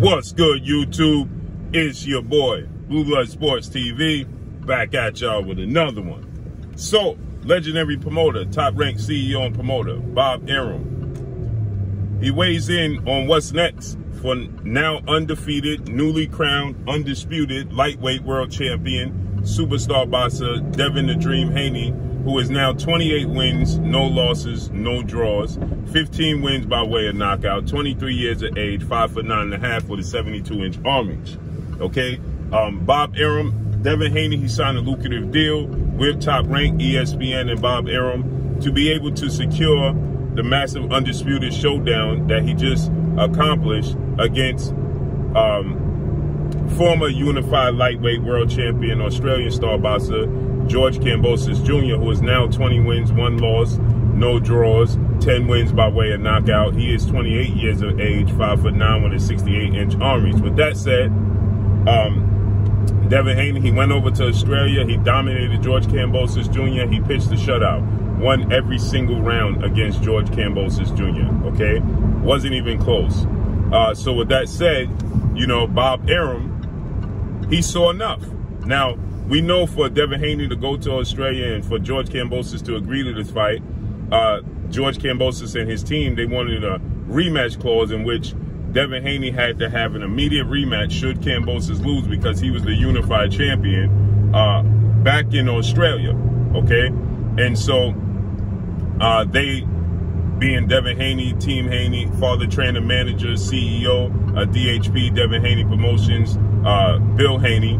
What's good, YouTube? It's your boy, Blue Blood Sports TV, back at y'all with another one. So, legendary promoter, top-ranked CEO and promoter, Bob Arum. He weighs in on what's next for now undefeated, newly crowned, undisputed lightweight world champion, superstar boxer Devin "The Dream" Haney, who is now 28 wins, no losses, no draws, 15 wins by way of knockout, 23 years of age, 5'9.5" with a 72-inch arm reach. Okay, Bob Arum, Devin Haney, he signed a lucrative deal with Top Rank, ESPN, and Bob Arum to be able to secure the massive undisputed showdown that he just accomplished against former unified lightweight world champion, Australian star boxer George Kambosos Jr., who is now 20 wins, 1 loss, no draws, 10 wins by way of knockout. He is 28 years of age, 5'9" with a 68-inch arm reach. With that said, Devin Haney, he went over to Australia. He dominated George Kambosos Jr. He pitched the shutout, won every single round against George Kambosos Jr., okay? Wasn't even close. So with that said, you know, Bob Arum, he saw enough. Now, we know for Devin Haney to go to Australia and for George Kambosos to agree to this fight, George Kambosos and his team, they wanted a rematch clause in which Devin Haney had to have an immediate rematch should Kambosos lose, because he was the unified champion back in Australia, okay? And so they, being Devin Haney, Team Haney, father, trainer, manager, CEO, DHP, Devin Haney Promotions, Bill Haney,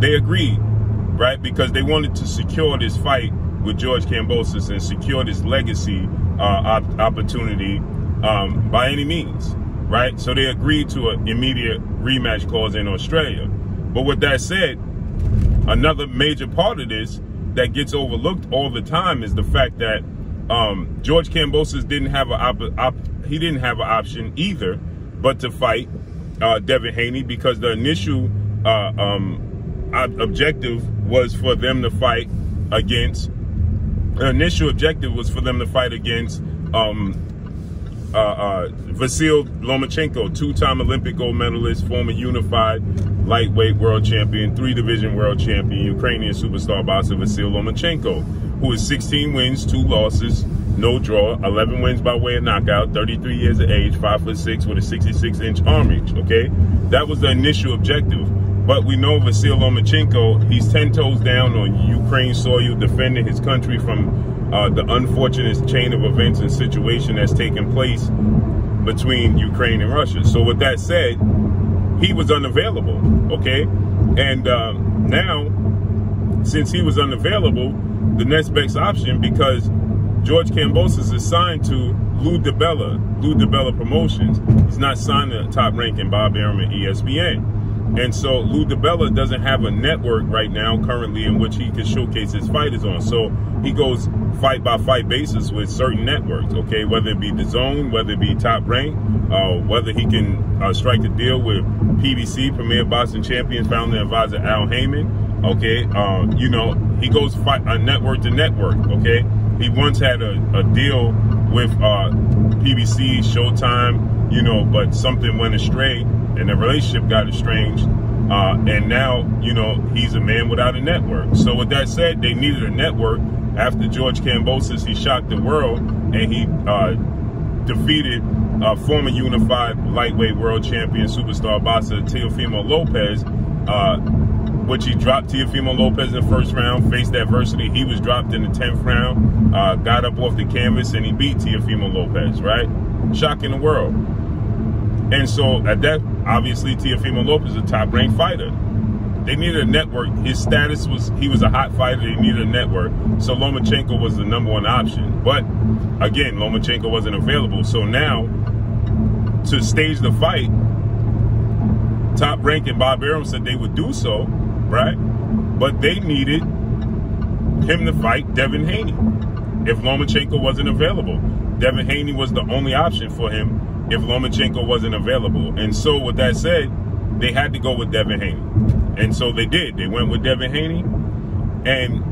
they agreed, right? Because they wanted to secure this fight with George Kambosos and secure this legacy opportunity by any means, right? So they agreed to an immediate rematch clause in Australia. But with that said, another major part of this that gets overlooked all the time is the fact that George Kambosos didn't have an option either but to fight Devin Haney, because the initial objective was for them to fight against Vasyl Lomachenko, 2-time Olympic gold medalist, former unified lightweight world champion, 3-division world champion, Ukrainian superstar boxer Vasily Lomachenko, who is 16 wins, 2 losses, no draw, 11 wins by way of knockout, 33 years of age, 5'6" with a 66-inch arm reach, okay? That was the initial objective. But we know Vasily Lomachenko, he's 10 toes down on Ukraine soil, defending his country from the unfortunate chain of events and situation that's taken place between Ukraine and Russia. So with that said, he was unavailable, okay? And now, since he was unavailable, the next best option, because George Kambosos is signed to DiBella Promotions. He's not signed to Top Rank and Bob Arum and ESPN. And so DiBella doesn't have a network right now currently in which he can showcase his fighters on. So he goes fight-by-fight basis with certain networks, okay? Whether it be DAZN, whether it be Top Rank, whether he can strike a deal with PBC, Premier Boxing Champions, founder and advisor Al Heyman, okay? You know, he goes network to network, okay? He once had a deal with PBC, Showtime, you know, but something went astray and the relationship got estranged. And now, you know, he's a man without a network. So with that said, they needed a network. After George Kambosos, he shocked the world and he defeated former unified lightweight world champion superstar boxer Teofimo Lopez, which he dropped Teofimo Lopez in the first round, faced adversity. He was dropped in the 10th round, got up off the canvas, and he beat Teofimo Lopez, right? Shocking the world. And so at that, obviously, Teofimo Lopez is a top-ranked fighter. They needed a network. His status was, he was a hot fighter. They needed a network. So Lomachenko was the #1 option. But, again, Lomachenko wasn't available. So now, to stage the fight, Top Rank and Bob Arum said they would do so, right? But they needed him to fight Devin Haney if Lomachenko wasn't available. Devin Haney was the only option for him if Lomachenko wasn't available. And so with that said, they had to go with Devin Haney. And so they did. They went with Devin Haney, and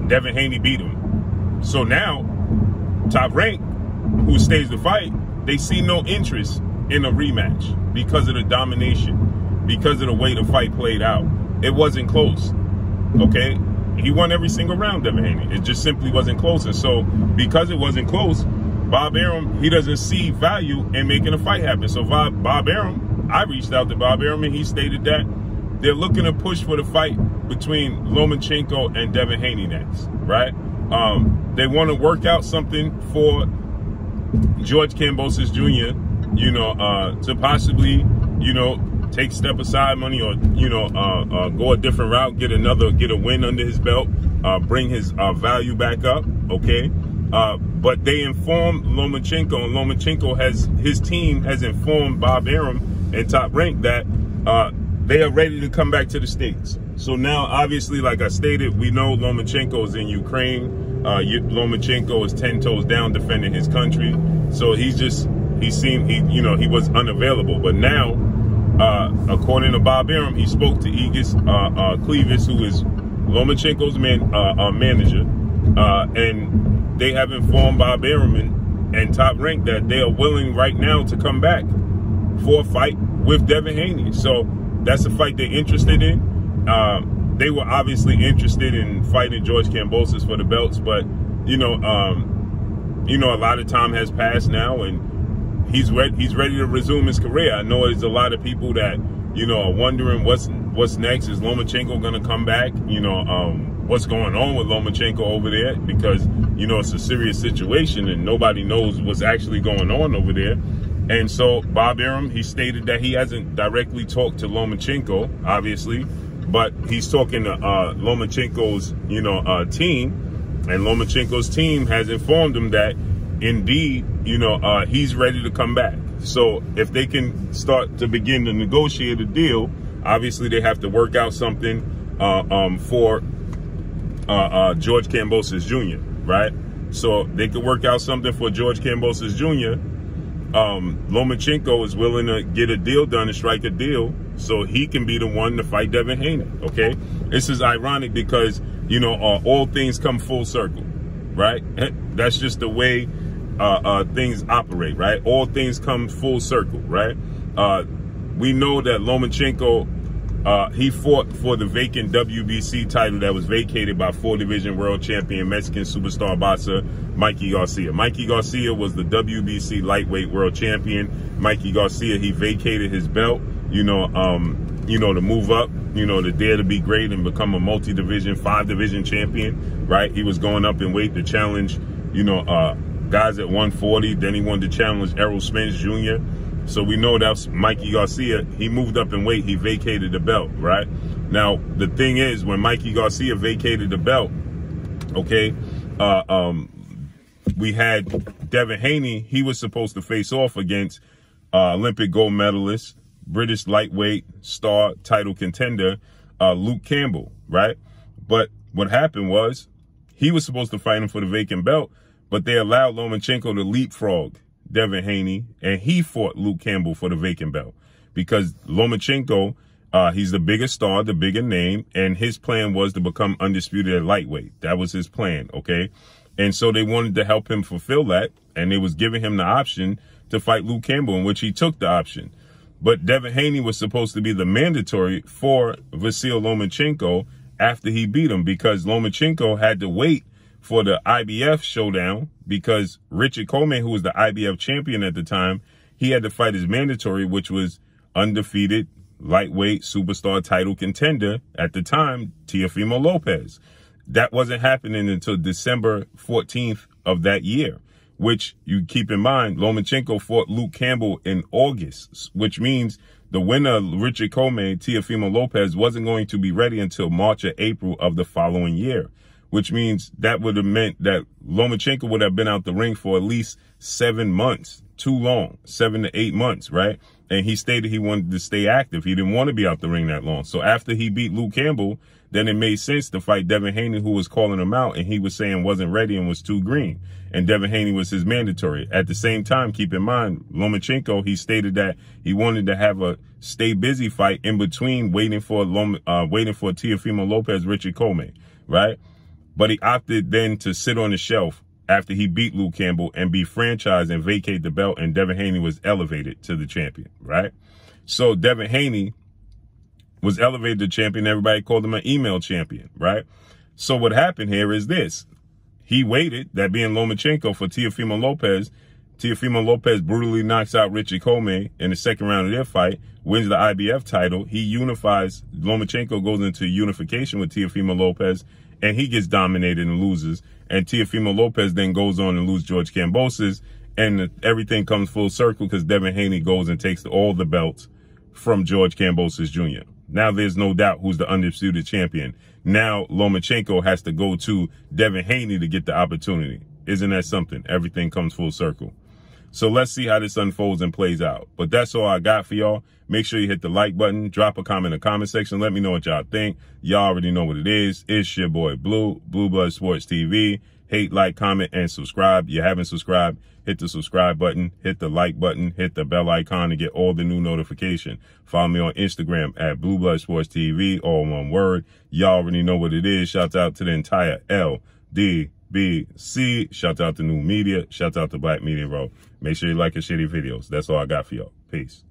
Devin Haney beat him. So now, Top Rank, who staged the fight, they see no interest in a rematch because of the domination, because of the way the fight played out. It wasn't close, okay? He won every single round, Devin Haney. It just simply wasn't close. And so because it wasn't close, Bob Arum, he doesn't see value in making a fight happen. So Bob Arum, I reached out to Bob Arum, and he stated that they're looking to push for the fight between Lomachenko and Devin Haney next, right? They want to work out something for George Kambosos Jr., you know, to possibly, you know, take step aside money, or, you know, go a different route, get a win under his belt, bring his value back up, okay? But they informed Lomachenko, and Lomachenko his team has informed Bob Arum and Top Rank that they are ready to come back to the States. So now, obviously, like I stated, we know Lomachenko is in Ukraine. Lomachenko is 10 toes down defending his country. So he was unavailable. But now, according to Bob Arum, he spoke to Aegis Clevis, who is Lomachenko's manager, and they have informed Bob Arum and Top Rank that they are willing right now to come back for a fight with Devin Haney. So that's a fight they're interested in. They were obviously interested in fighting George Kambosos for the belts, but you know, a lot of time has passed now, and he's ready to resume his career. I know there's a lot of people that, you know, are wondering what's next. Is Lomachenko going to come back? You know, what's going on with Lomachenko over there? Because, you know, it's a serious situation and nobody knows what's actually going on over there. And so Bob Arum, he stated that he hasn't directly talked to Lomachenko, obviously, but he's talking to Lomachenko's, you know, team, and Lomachenko's team has informed him that indeed, you know, he's ready to come back. So if they can start to begin to negotiate a deal, obviously they have to work out something for George Kambosos Jr., right? So they could work out something for George Kambosos Jr. Lomachenko is willing to get a deal done and strike a deal so he can be the one to fight Devin Haney, okay? This is ironic because, you know, all things come full circle, right? That's just the way things operate, right? All things come full circle, right? We know that Lomachenko, he fought for the vacant WBC title that was vacated by 4-division world champion Mexican superstar boxer Mikey Garcia. Mikey Garcia was the WBC lightweight world champion. Mikey Garcia, he vacated his belt, you know, to move up, you know, to dare to be great and become a multi-division, 5-division champion, right? He was going up in weight to challenge, you know, guys at 140. Then he wanted to challenge Errol Spence Jr. So we know that's Mikey Garcia. He moved up in weight. He vacated the belt, right? Now, the thing is, when Mikey Garcia vacated the belt, okay, we had Devin Haney. He was supposed to face off against Olympic gold medalist, British lightweight star title contender, Luke Campbell, right? But what happened was he was supposed to fight him for the vacant belt, but they allowed Lomachenko to leapfrog Devin Haney, and he fought Luke Campbell for the vacant belt because Lomachenko, he's the biggest star, the bigger name, and his plan was to become undisputed at lightweight. That was his plan, okay? And so they wanted to help him fulfill that, and they was giving him the option to fight Luke Campbell, in which he took the option. But Devin Haney was supposed to be the mandatory for Vasyl Lomachenko after he beat him, because Lomachenko had to wait for the IBF showdown because Richard Coleman, who was the IBF champion at the time, he had to fight his mandatory, which was undefeated lightweight superstar title contender at the time, Teofimo Lopez. That wasn't happening until December 14th of that year, which you keep in mind, Lomachenko fought Luke Campbell in August, which means the winner, Richard Coleman, Teofimo Lopez, wasn't going to be ready until March or April of the following year, which means that would have meant that Lomachenko would have been out the ring for at least 7 months. Too long, 7 to 8 months, right? And he stated he wanted to stay active. He didn't want to be out the ring that long. So after he beat Luke Campbell, then it made sense to fight Devin Haney, who was calling him out, and he was saying wasn't ready and was too green. And Devin Haney was his mandatory. At the same time, keep in mind, Lomachenko, he stated that he wanted to have a stay busy fight in between waiting for Teofimo Lopez, Richard Coleman, right? But he opted then to sit on the shelf after he beat Luke Campbell and be franchised and vacate the belt, and Devin Haney was elevated to the champion, right? So Devin Haney was elevated to champion. Everybody called him an email champion, right? So what happened here is this. He waited, that being Lomachenko, for Teofimo Lopez. Teofimo Lopez brutally knocks out Richie Comey in the second round of their fight, wins the IBF title. He unifies, Lomachenko goes into unification with Teofimo Lopez, and he gets dominated and loses. And Teofimo Lopez then goes on and loses George Kambosos, and everything comes full circle because Devin Haney goes and takes all the belts from George Kambosos Jr. Now there's no doubt who's the undisputed champion. Now Lomachenko has to go to Devin Haney to get the opportunity. Isn't that something? Everything comes full circle. So let's see how this unfolds and plays out. But that's all I got for y'all. Make sure you hit the like button. Drop a comment in the comment section. Let me know what y'all think. Y'all already know what it is. It's your boy Blue, Blue Blood Sports TV. Hate, like, comment, and subscribe. You haven't subscribed, hit the subscribe button, hit the like button, hit the bell icon to get all the new notification. Follow me on Instagram at Blue Blood Sports TV, all one word. Y'all already know what it is. Shout out to the entire LDBC. Shout out to New Media. Shout out to Black Media Row. Make sure you like and share these videos. That's all I got for y'all. Peace.